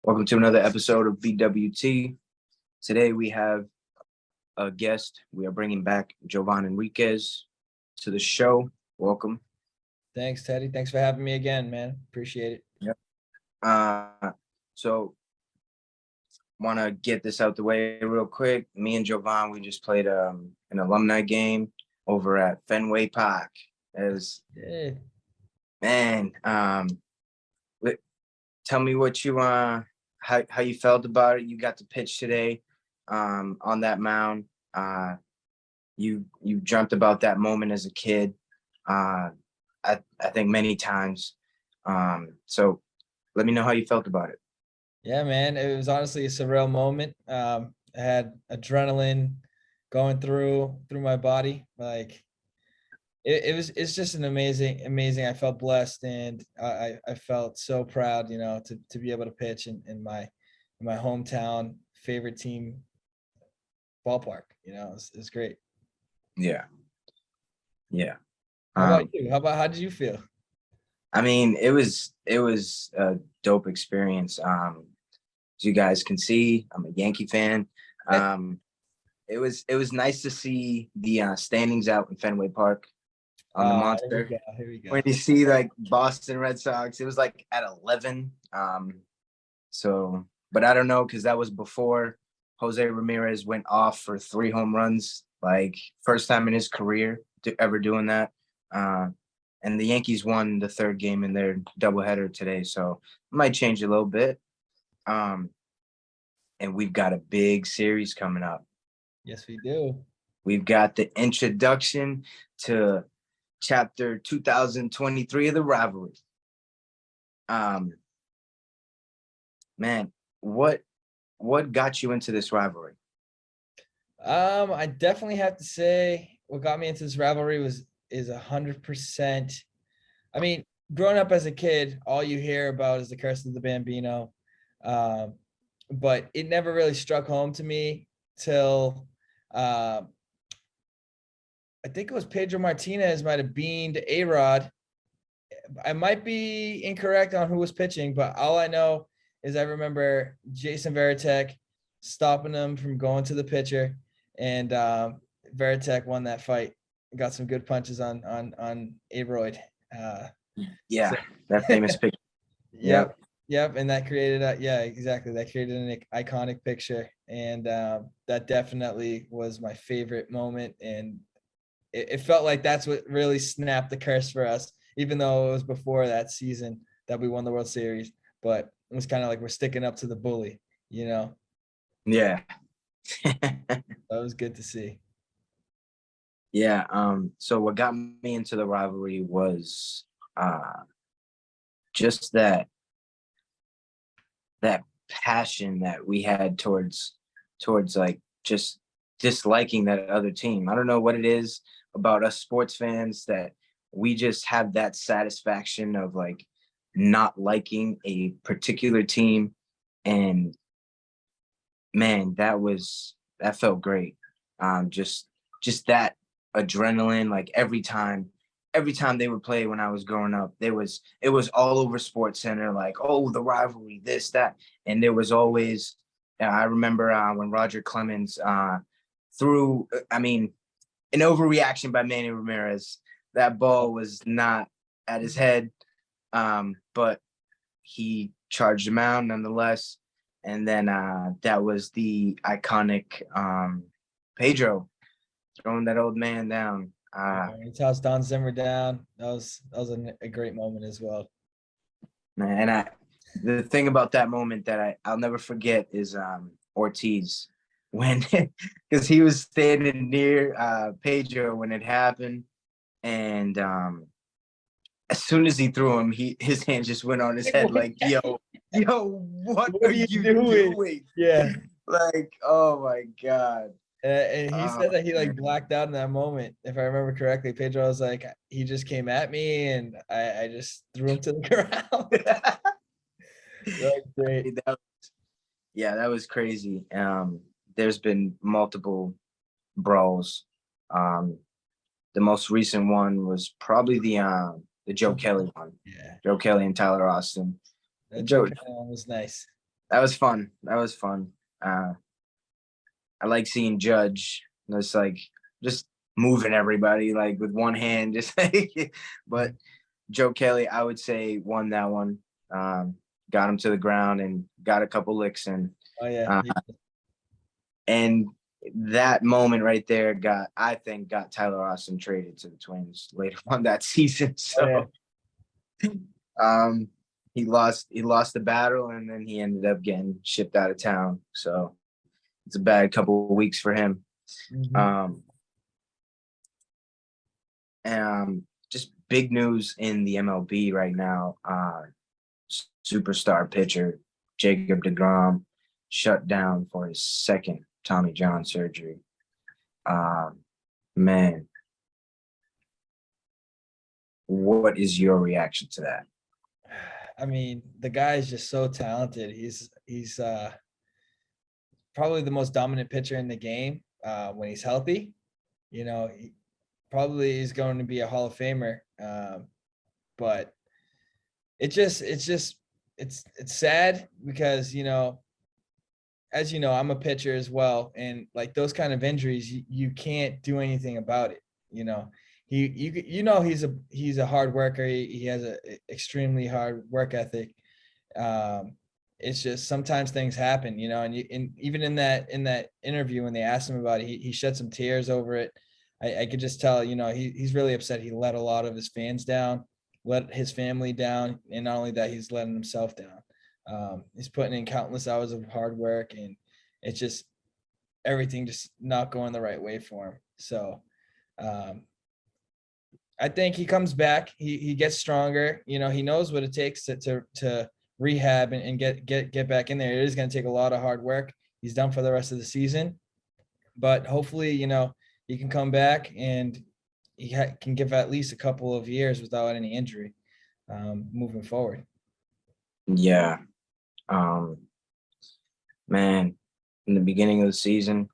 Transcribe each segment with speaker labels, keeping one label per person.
Speaker 1: Welcome to another episode of BWT. Today we have a guest. We are bringing back Jovan Enriquez to the show. Welcome.
Speaker 2: Thanks, Teddy. Thanks for having me again, man. Appreciate it.
Speaker 1: Yep. So want to get this out the way real quick. Me and Jovan, we just played an alumni game over at Fenway Park. It was, man. Tell me what you how you felt about it. You got to pitch today on that mound. You dreamt about that moment as a kid. I think many times. So let me know how you felt about it.
Speaker 2: Yeah, man. It was honestly a surreal moment. I had adrenaline going through my body. Like it's just an amazing. I felt blessed, and I felt so proud, to be able to pitch in my hometown favorite team ballpark. It's great.
Speaker 1: Yeah.
Speaker 2: How about you? How did you feel?
Speaker 1: I mean, it was a dope experience. As you guys can see, I'm a Yankee fan. It was nice to see the standings out in Fenway Park on the monster.
Speaker 2: Here we go.
Speaker 1: When you see like Boston Red Sox, it was like at 11. But I don't know, because that was before Jose Ramirez went off for 3 home runs, like first time in his career ever doing that. And the Yankees won the 3rd game in their doubleheader today, so it might change a little bit. And we've got a big series coming up.
Speaker 2: Yes, we do.
Speaker 1: We've got the introduction to chapter 2023 of the rivalry. Man, what got you into this rivalry?
Speaker 2: I definitely have to say what got me into this rivalry is 100%. I mean, growing up as a kid, all you hear about is the curse of the Bambino. But it never really struck home to me till I think it was Pedro Martinez might have beamed A-Rod. I might be incorrect on who was pitching, but all I know is I remember Jason Varitek stopping him from going to the pitcher, and Varitek won that fight. Got some good punches on A-Rod.
Speaker 1: That famous picture.
Speaker 2: Yep, and that created exactly. That created an iconic picture, and that definitely was my favorite moment. And it felt like that's what really snapped the curse for us, even though it was before that season that we won the World Series. But it was kind of like we're sticking up to the bully,
Speaker 1: Yeah.
Speaker 2: That was good to see.
Speaker 1: Yeah. So what got me into the rivalry was just that passion that we had towards like just disliking that other team. I don't know what it is about us sports fans that we just have that satisfaction of like not liking a particular team. And man, that felt great. Just that adrenaline, like every time they would play when I was growing up, it was all over Sports Center, like, oh, the rivalry, this, that. And there was always, I remember when Roger Clemens threw, an overreaction by Manny Ramirez. That ball was not at his head, but he charged him out nonetheless. And then that was the iconic Pedro throwing that old man down.
Speaker 2: He tossed Don Zimmer down. That was a great moment as well.
Speaker 1: And the thing about that moment that I'll never forget is Ortiz, when because he was standing near Pedro when it happened, and as soon as he threw him, his hand just went on his head like, yo, what are you doing?
Speaker 2: Yeah.
Speaker 1: Like, oh my God.
Speaker 2: And he said that he like blacked out in that moment, if I remember correctly. Pedro was like, he just came at me and I just threw him to the ground. That was great.
Speaker 1: That was crazy. There's been multiple brawls. The most recent one was probably the Joe Kelly one.
Speaker 2: Yeah.
Speaker 1: Joe Kelly and Tyler Austin.
Speaker 2: That Joe Kelly one was nice.
Speaker 1: That was fun. That was fun. Uh, I like seeing Judge. Just like just moving everybody like with one hand, just like. But Joe Kelly, I would say, won that one. Got him to the ground and got a couple licks in.
Speaker 2: Oh yeah.
Speaker 1: Uh, and that moment right there I think, got Tyler Austin traded to the Twins later on that season.
Speaker 2: Oh yeah.
Speaker 1: So um, he lost the battle, and then he ended up getting shipped out of town. So it's a bad couple of weeks for him.
Speaker 2: Mhm.
Speaker 1: Um, just big news in the MLB right now. Superstar pitcher Jacob DeGrom shut down for his second Tommy John surgery. Man, what is your reaction to that?
Speaker 2: I mean, the guy is just so talented. He's probably the most dominant pitcher in the game when he's healthy. You know, he probably is going to be a Hall of Famer. But it's sad because, as you know, I'm a pitcher as well, and like those kind of injuries, you can't do anything about it. You know, he's a hard worker. He has a extremely hard work ethic. Um, it's just sometimes things happen, and even in that interview when they asked him about it, he shed some tears over it. I could just tell, he's really upset. He let a lot of his fans down, let his family down, and not only that, he's letting himself down. He's putting in countless hours of hard work, and it's just everything just not going the right way for him. So um, I think he comes back. He gets stronger. He knows what it takes to rehab and get back in there. It is going to take a lot of hard work. He's done for the rest of the season, but hopefully, he can come back and he can give at least a couple of years without any injury moving forward.
Speaker 1: Yeah, um, man, in the beginning of the season,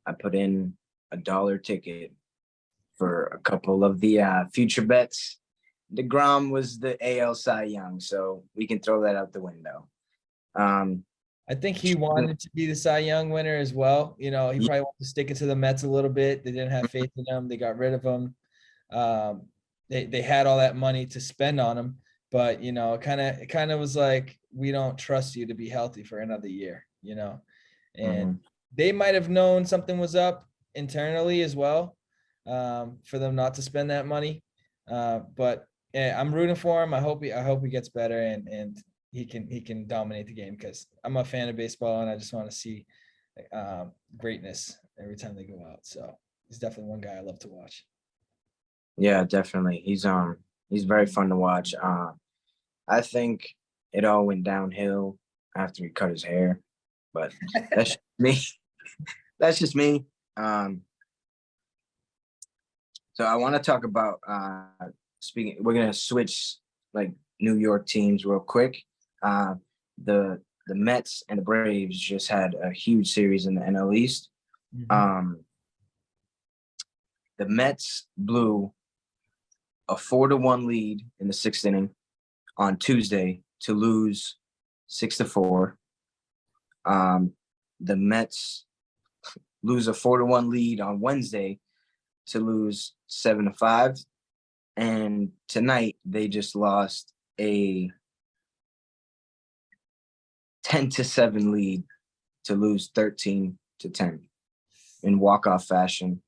Speaker 1: I put in $1 ticket for a couple of the future bets. DeGrom was the AL Cy Young, so we can throw that out the window.
Speaker 2: I think he wanted to be the Cy Young winner as well. He probably wanted to stick it to the Mets a little bit. They didn't have faith in him. They got rid of him. They had all that money to spend on him, but it kind of was like, we don't trust you to be healthy for another year. And they might have known something was up internally as well, for them not to spend that money. But yeah, I'm rooting for him. I hope he gets better and he can dominate the game, because I'm a fan of baseball and I just want to see greatness every time they go out. So he's definitely one guy I love to watch.
Speaker 1: Yeah, definitely. He's very fun to watch. I think it all went downhill after he cut his hair, but that's just me. That's just me. So I want to talk about speaking. We're gonna switch like New York teams real quick. The Mets and the Braves just had a huge series in the NL East.
Speaker 2: Mhm.
Speaker 1: The Mets blew a 4-1 lead in the sixth inning on Tuesday to lose 6-4. The Mets lose a 4-1 lead on Wednesday to lose 7-5. And tonight they just lost a 10-7 lead to lose 13-10 in walk-off fashion.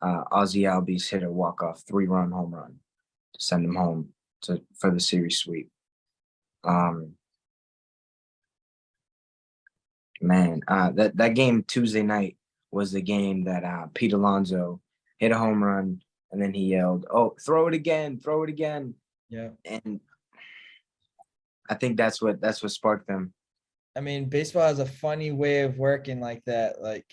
Speaker 1: Ozzie Albies hit a walk-off 3-run home run to send him home for the series sweep. That game Tuesday night was the game that Pete Alonso hit a home run, and then he yelled, "Oh, throw it again, throw it again."
Speaker 2: Yeah.
Speaker 1: And I think that's what sparked them.
Speaker 2: I mean, baseball has a funny way of working like that. Like,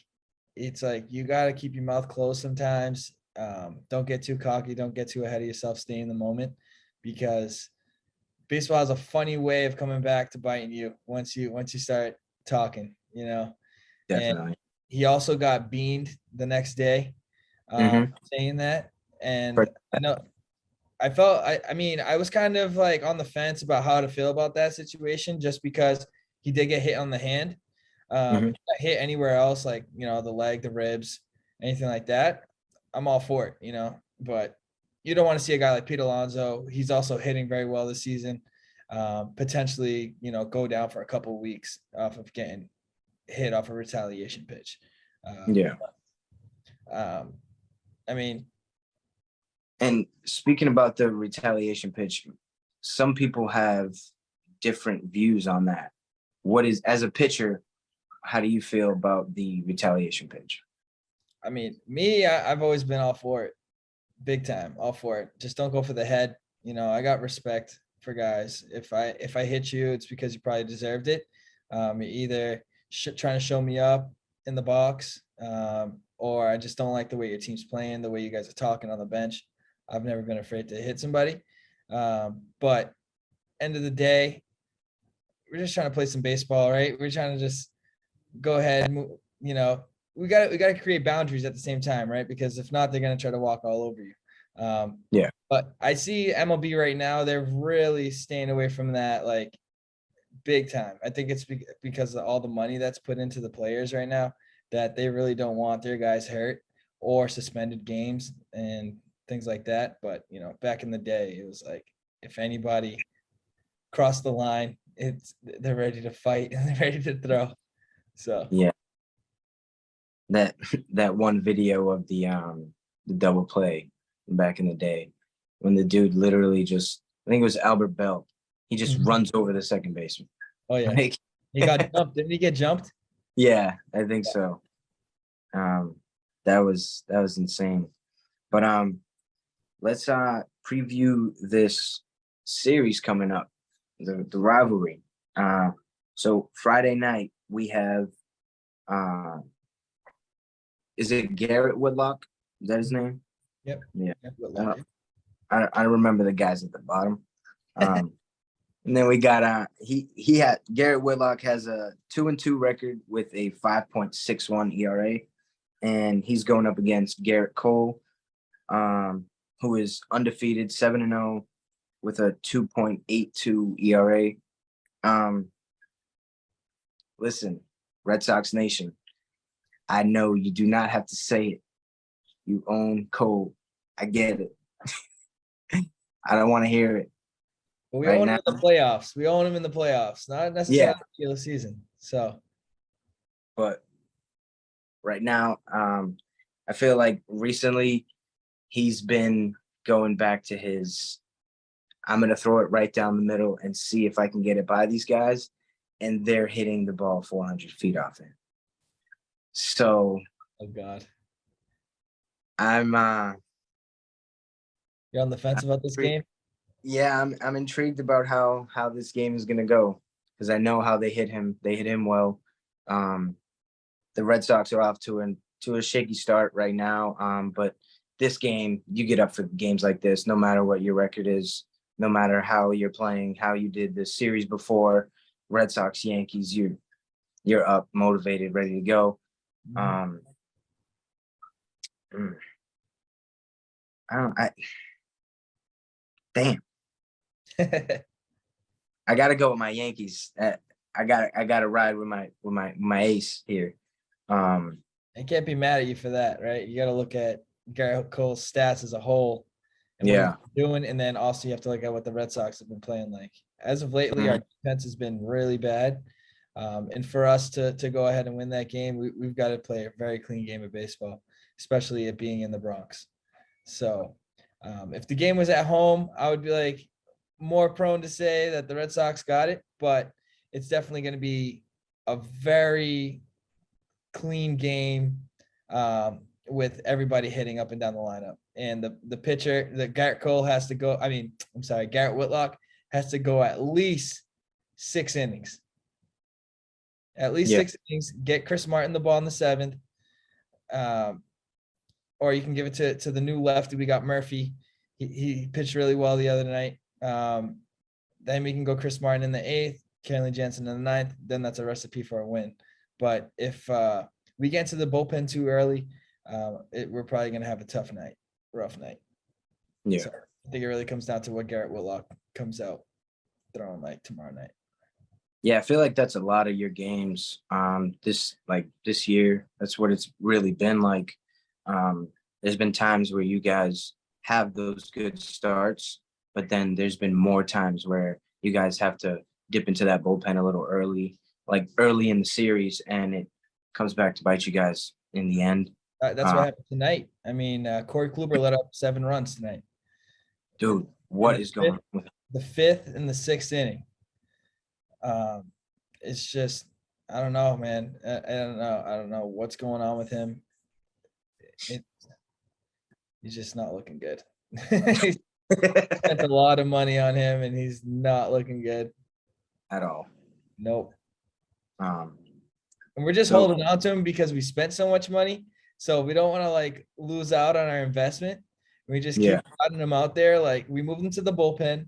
Speaker 2: it's like you got to keep your mouth closed sometimes. Don't get too cocky. Don't get too ahead of yourself. Stay in the moment, because baseball has a funny way of coming back to biting you once you start talking. And
Speaker 1: Definitely.
Speaker 2: he also got beaned the next day,
Speaker 1: Mm-hmm.
Speaker 2: saying that.
Speaker 1: For,
Speaker 2: And I know I mean, I was kind of like on the fence about how to feel about that situation, just because he did get hit on the hand.
Speaker 1: Mhm.
Speaker 2: If I hit anywhere else, like, the leg, the ribs, anything like that, I'm all for it. But you don't want to see a guy like Pete Alonso. He's also hitting very well this season. Potentially, go down for a couple of weeks off of getting hit off a retaliation pitch.
Speaker 1: Yeah.
Speaker 2: I mean,
Speaker 1: And speaking about the retaliation pitch, some people have different views on that. As a pitcher, how do you feel about the retaliation pitch?
Speaker 2: I mean, me, I've always been all for it, big time, all for it. Just don't go for the head. I got respect for guys. If I hit you, it's because you probably deserved it. You're either trying to show me up in the box, or I just don't like the way your team's playing, the way you guys are talking on the bench. I've never been afraid to hit somebody. But end of the day, we're just trying to play some baseball, right? We're trying to just go ahead and, we got to create boundaries at the same time, right? Because if not, they're going to try to walk all over you.
Speaker 1: Yeah.
Speaker 2: But I see MLB right now, they're really staying away from that, like, big time. I think it's because of all the money that's put into the players right now, that they really don't want their guys hurt or suspended games and things like that. But, back in the day, it was like, if anybody crossed the line, they're ready to fight and they're ready to throw. So
Speaker 1: Yeah. That that one video of the double play back in the day when the dude literally just, I think it was Albert Bell, he just runs over the second baseman.
Speaker 2: Oh yeah.
Speaker 1: Like,
Speaker 2: He got jumped. Didn't he get jumped?
Speaker 1: yeah, I think so. That was insane. But let's preview this series coming up, the rivalry. So Friday night we have is it Garrett Woodlock? Is that his name?
Speaker 2: Yep.
Speaker 1: Yeah.
Speaker 2: Yep,
Speaker 1: I remember the guys at the bottom. And then we got he had Garrett Whitlock has a 2-2 record with a 5.61 ERA, and he's going up against Garrett Cole, who is undefeated 7-0 with a 2.82 ERA. Listen, Red Sox Nation, I know you do not have to say it. You own Cole. I get it. I don't want to hear it.
Speaker 2: But we
Speaker 1: Right
Speaker 2: own him
Speaker 1: now,
Speaker 2: in the playoffs. We own him in the playoffs, not necessarily the regular season. So,
Speaker 1: but right now, I feel like recently he's been going back to his, I'm going to throw it right down the middle and see if I can get it by these guys. And they're hitting the ball 400 feet off it. So,
Speaker 2: oh God,
Speaker 1: I'm
Speaker 2: you're on the fence about this game.
Speaker 1: Yeah, I'm intrigued about how this game is gonna go, because I know how they hit him. They hit him well. The Red Sox are off to a shaky start right now. But this game, you get up for games like this, no matter what your record is, no matter how you're playing, how you did the series before, Red Sox, Yankees, you're up, motivated, ready to go. Damn. I gotta go with my Yankees. I gotta ride with my ace here.
Speaker 2: I can't be mad at you for that, right? You got to look at Garrett Cole's stats as a whole and what he's doing, and then also you have to look at what the Red Sox have been playing like. As of lately, our defense has been really bad, and for us to go ahead and win that game, we've got to play a very clean game of baseball, especially it being in the Bronx. So, if the game was at home, I would be like more prone to say that the Red Sox got it, but it's definitely going to be a very clean game, with everybody hitting up and down the lineup. And the pitcher, the Garrett Cole has to go. Garrett Whitlock has to go at least 6 innings. At least 6 innings. Get Chris Martin the ball in the 7th. Or you can give it to the new lefty. We got Murphy. He pitched really well the other night. Then we can go Chris Martin in the 8th, Kenley Jansen in the 9th. Then that's a recipe for a win. But if we get into the bullpen too early, we're probably going to have a rough night.
Speaker 1: Yeah.
Speaker 2: So I think it really comes down to what Garrett Whitlock comes out throwing like tomorrow night.
Speaker 1: Yeah, I feel like that's a lot of your games. This year, that's what it's really been like. There's been times where you guys have those good starts, but then there's been more times where you guys have to dip into that bullpen a little early, like early in the series, and it comes back to bite you guys in the end.
Speaker 2: That's what
Speaker 1: Uh,
Speaker 2: happened tonight. I mean, Corey Kluber let up 7 runs tonight
Speaker 1: Dude,
Speaker 2: in
Speaker 1: what is going on with
Speaker 2: the fifth and the sixth inning. Um, it's just, I don't know, man. I don't know. I don't know what's going on with him. It, he's just not looking good. He spent a lot of money on him, and he's not looking good.
Speaker 1: at all?
Speaker 2: Nope.
Speaker 1: Um,
Speaker 2: And we're just
Speaker 1: so
Speaker 2: holding on to him because we spent so much money. So we don't want to like lose out on our investment. We just keep
Speaker 1: yeah,
Speaker 2: putting him out there. Like we moved him to the bullpen.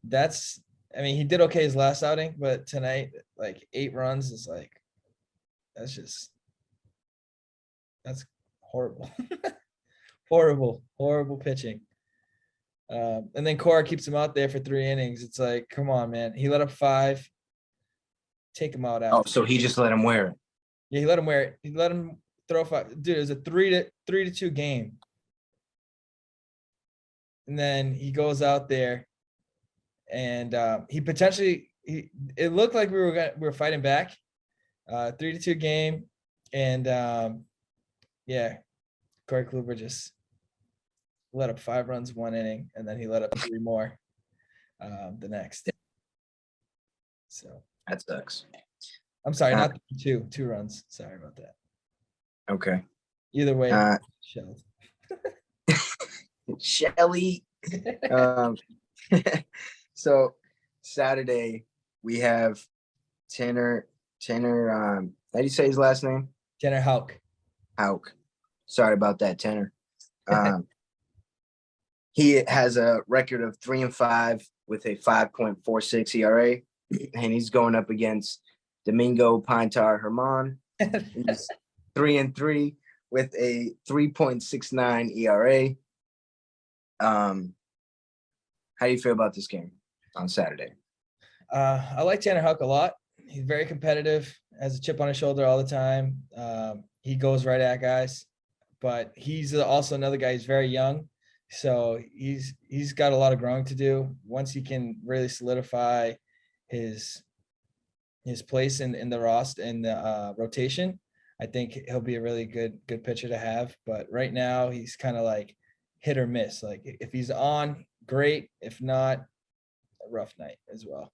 Speaker 2: That's, I mean, he did okay his last outing, but tonight, like 8 runs is like, that's just, that's horrible. Horrible, horrible pitching. And then Cora keeps him out there for 3 innings. It's like, come on, man. He let up 5. Take him out
Speaker 1: oh,
Speaker 2: after.
Speaker 1: so he just let him wear it.
Speaker 2: Yeah, he let him wear it. He let him throw 5. Dude, it was a 3-2 game. And then he goes out there and he potentially it looked like we were fighting back. 3-2 game. And yeah, Corey Kluber just let up 5 runs 1 inning, and then he let up 3 more the next. So
Speaker 1: That sucks.
Speaker 2: I'm sorry,
Speaker 1: Uh,
Speaker 2: not 2 runs. Sorry about that.
Speaker 1: okay.
Speaker 2: Either way,
Speaker 1: Uh,
Speaker 2: shelled.
Speaker 1: Shelly. Um, so Saturday we have Tanner. How do you say his last name?
Speaker 2: Tanner Houck.
Speaker 1: Hauk. Sorry about that, Tanner. Um, he has a record of 3-5 with a 5.46 ERA, and he's going up against Domingo Pintar Herman. He's 3-3 with a 3.69 ERA. How do you feel about this game on Saturday?
Speaker 2: I like Tanner Houck a lot. He's very competitive, has a chip on his shoulder all the time. He goes right at guys, but he's also another guy. He's very young, so he's got a lot of growing to do. Once he can really solidify his place in the roster in the rotation, I think he'll be a really good pitcher to have. But right now, he's kind of like hit or miss. Like if he's on, great. If not, a rough night as well.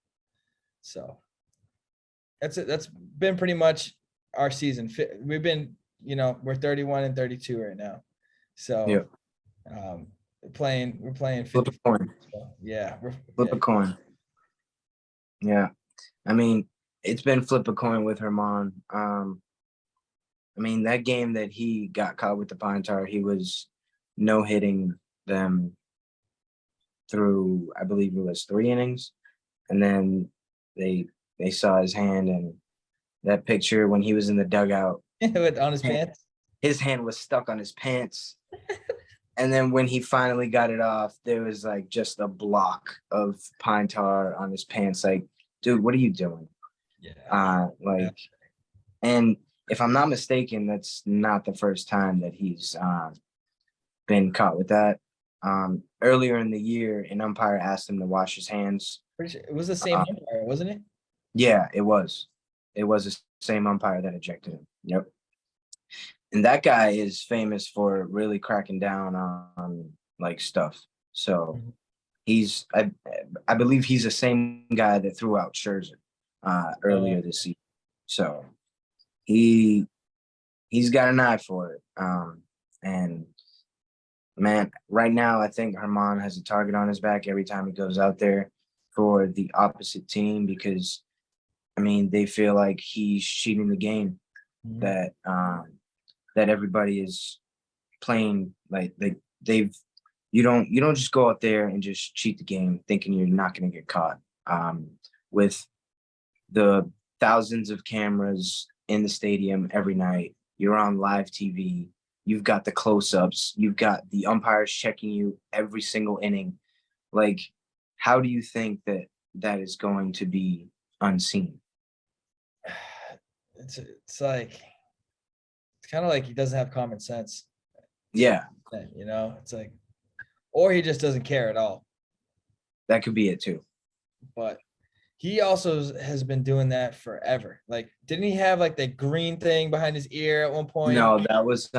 Speaker 2: So that's it. That's been pretty much our season. We've been, we're 31 and 32 right now.
Speaker 1: Yeah.
Speaker 2: So we're playing
Speaker 1: Flip a
Speaker 2: 50.
Speaker 1: coin.
Speaker 2: So, yeah.
Speaker 1: Flip a coin. Yeah. I mean, it's been flip a coin with Herman. I mean, that game that he got caught with the pine tar, he was no hitting them through, I believe it was 3 innings. And then they saw his hand, and that picture when he was in the dugout,
Speaker 2: With on his pants.
Speaker 1: his hand was stuck on his pants. And then when he finally got it off, there was like just a block of pine tar on his pants. Like, dude, what are you doing?
Speaker 2: Yeah.
Speaker 1: And if I'm not mistaken, that's not the first time that he's been caught with that. Earlier in the year, an umpire asked him to wash his hands.
Speaker 2: Pretty sure it was the same umpire, wasn't it?
Speaker 1: Yeah, it was. It was the same umpire that ejected him. Yep. And that guy is famous for really cracking down on like stuff. So
Speaker 2: Mhm.
Speaker 1: he's I believe he's the same guy that threw out Scherzer earlier
Speaker 2: Uh,
Speaker 1: this season. So he's got an eye for it. And man, right now I think Herman has a target on his back every time he goes out there for the opposite team, because I mean they feel like he's cheating the game,
Speaker 2: mhm.
Speaker 1: that that everybody is playing like they've you don't just go out there and just cheat the game thinking you're not going to get caught. With the thousands of cameras in the stadium every night, you're on live TV, you've got the close-ups, you've got the umpires checking you every single inning. Like, how do you think that that is going to be unseen?
Speaker 2: it's like it's kind of like he doesn't have common sense.
Speaker 1: Yeah,
Speaker 2: It's like, or he just doesn't care at all.
Speaker 1: that could be it too.
Speaker 2: But he also has been doing that forever. Like, didn't he have like the green thing behind his ear at one point?
Speaker 1: No, that was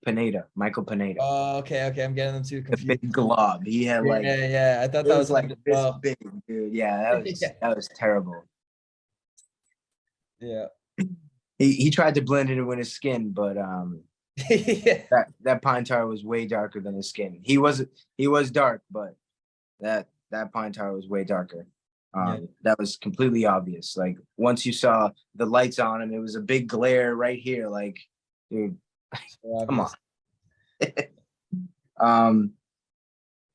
Speaker 1: Pineda, Michael Pineda.
Speaker 2: Oh, okay, okay. I'm getting them too
Speaker 1: The
Speaker 2: confused.
Speaker 1: big glob. He had like
Speaker 2: Yeah, yeah. I thought
Speaker 1: it
Speaker 2: that
Speaker 1: was
Speaker 2: was him
Speaker 1: like
Speaker 2: as
Speaker 1: this
Speaker 2: well.
Speaker 1: big, dude. Yeah,
Speaker 2: Yeah.
Speaker 1: that was terrible.
Speaker 2: Yeah.
Speaker 1: He tried to blend it in with his skin, but
Speaker 2: Yeah.
Speaker 1: that pine tar was way darker than his skin. He was dark, but that pine tar was way darker.
Speaker 2: Yeah.
Speaker 1: That was completely obvious. Like once you saw the lights on him, it was a big glare right here. Like, dude,
Speaker 2: So
Speaker 1: come on.
Speaker 2: obvious.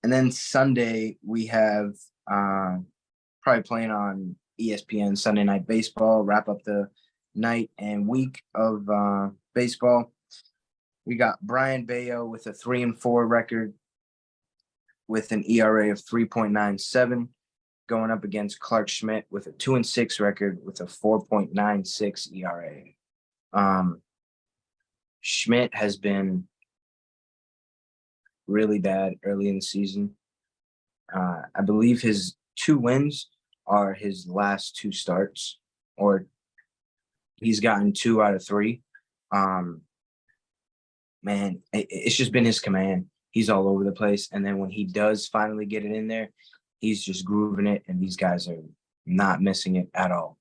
Speaker 1: And then Sunday we have probably playing on ESPN Sunday Night Baseball, wrap up the night and week of baseball. We got Brian Bayo with a 3-4 record with an ERA of 3.97, going up against Clark Schmidt with a 2-6 record with a 4.96 ERA. Schmidt has been really bad early in the season. I believe his 2 wins are his last 2 starts, or he's gotten 2 out of 3. Man, it's just been his command. He's all over the place. And then when he does finally get it in there, he's just grooving it, and these guys are not missing it at all.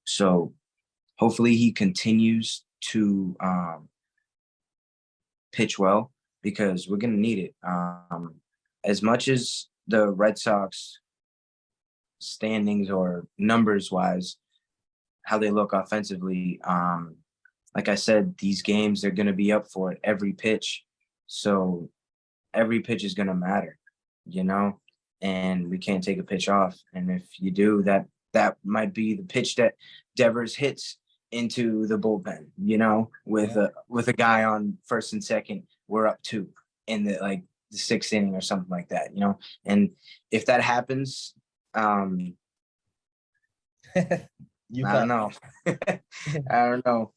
Speaker 1: So hopefully he continues to pitch well, because we're going to need it. As much as the Red Sox standings or numbers wise, how they look offensively, like I said, these games, they're going to be up for it every pitch. So every pitch is going to matter, and we can't take a pitch off. And if you do, that might be the pitch that Devers hits into the bullpen, with a guy on first and second, we're up 2 in the 6th inning or something like that, and if that happens,
Speaker 2: You
Speaker 1: I
Speaker 2: bet.
Speaker 1: don't know. I don't know.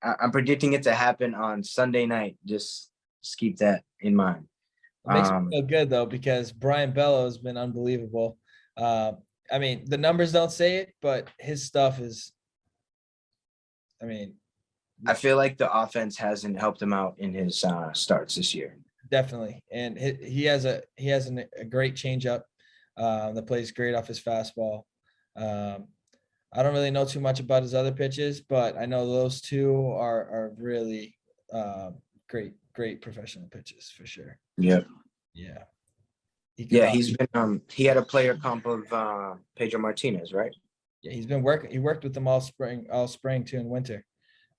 Speaker 1: I'm predicting it to happen on Sunday night. Just keep that in mind.
Speaker 2: It makes me feel good though, because Brian Bello has been unbelievable. I mean, the numbers don't say it, but his stuff is.
Speaker 1: I feel like the offense hasn't helped him out in his starts this year.
Speaker 2: Definitely, and he has a great changeup that plays great off his fastball. I don't really know too much about his other pitches, but I know those 2 are really great professional pitches for sure.
Speaker 1: Yeah.
Speaker 2: Yeah.
Speaker 1: He's been he had a player comp of Pedro Martinez, right?
Speaker 2: Yeah, he's been working. He worked with them all spring too, in winter.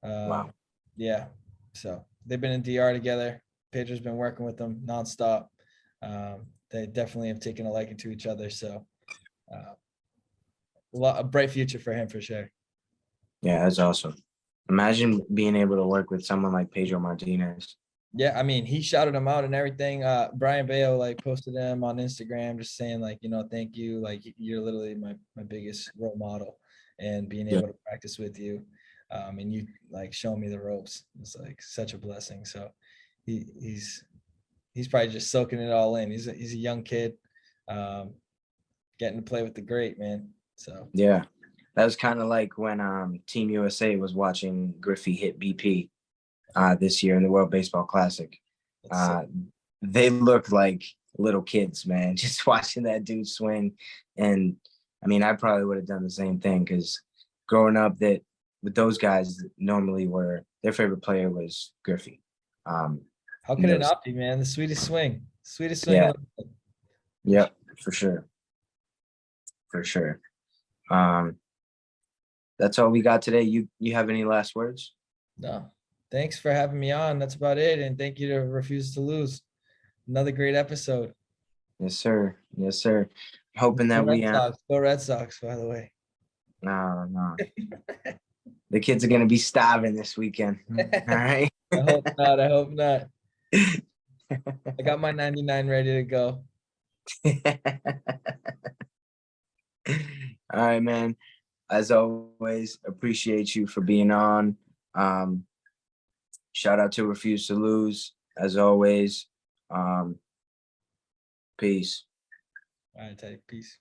Speaker 1: Wow.
Speaker 2: Yeah. So they've been in DR together. Pedro's been working with them nonstop. They definitely have taken a liking to each other. So a bright future for him for sure.
Speaker 1: Yeah, that's awesome. Imagine being able to work with someone like Pedro Martinez.
Speaker 2: Yeah, I mean, he shouted him out and everything. Brian Bayo posted him on Instagram, just saying thank you. You're literally my biggest role model, and being able to practice with you, and you showing me the ropes. It's such a blessing. So he's probably just soaking it all in. He's a young kid, getting to play with the great man. So
Speaker 1: yeah, that was kind of like when Team USA was watching Griffey hit BP this year in the World Baseball Classic. They looked like little kids, man, just watching that dude swing. And I mean, I probably would have done the same thing, because growing up, that with those guys, normally their favorite player was Griffey.
Speaker 2: How could it not be, man? The sweetest swing.
Speaker 1: Yeah. Yep, for sure. For sure. That's all we got today. You have any last words?
Speaker 2: No. Thanks for having me on. That's about it. And thank you to Refuse to Lose. Another great episode.
Speaker 1: Yes, sir. Yes, sir. Hoping that
Speaker 2: Go Red Sox, by the way.
Speaker 1: No. The kids are gonna be starving this weekend. All right.
Speaker 2: I hope not. I got my 99 ready to go.
Speaker 1: All right, man. as always, appreciate you for being on. Shout out to Refuse to Lose, as always. Peace.
Speaker 2: All right, Teddy. Peace.